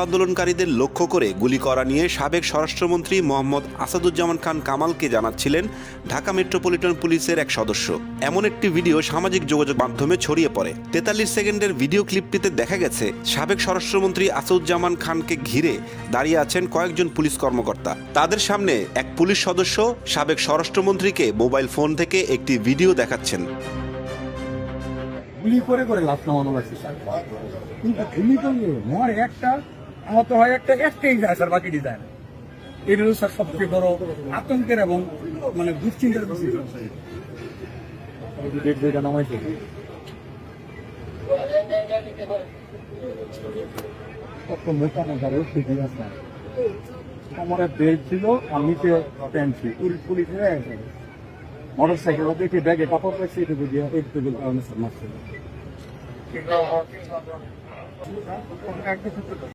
আন্দোলনকারীদের লক্ষ্য করে গুলি করা নিয়ে সাবেক স্বরাষ্ট্রমন্ত্রী মোহাম্মদ আসাদুজ্জামান খান কামালকে জানাচ্ছিলেন ঢাকা মেট্রোপলিটন পুলিশের এক সদস্য। এমন একটি ভিডিও সামাজিক যোগাযোগ মাধ্যমে ছড়িয়ে পড়ে। 43 সেকেন্ডের ভিডিও ক্লিপটিতে দেখা গেছে সাবেক স্বরাষ্ট্রমন্ত্রী আসাদুজ্জামান খানকে ঘিরে দাঁড়িয়ে আছেন কয়েকজন পুলিশ কর্মকর্তা। তাদের সামনে এক পুলিশ সদস্য সাবেক স্বরাষ্ট্রমন্ত্রীকে মোবাইল ফোন থেকে একটি ভিডিও দেখাচ্ছেন। গুলি করে করে লাভ নামানো লাগছে কিন্তু গুলি করলে আমার একটা আহত হয় একটাই যায় স্যার, বাকি ডিজাইন এটা হলো স্যার সবচেয়ে বড় আতঙ্কের এবং মানে দুশ্চিন্তার বিষয়। নামাইছে আমার বেড ছিল, আমি প্যান্ট ছিল পুলিশ মোটর সাইকেল দেখে ব্যাগে কাপড় পাইছি এটা বুঝিয়ে একটু মারছিল।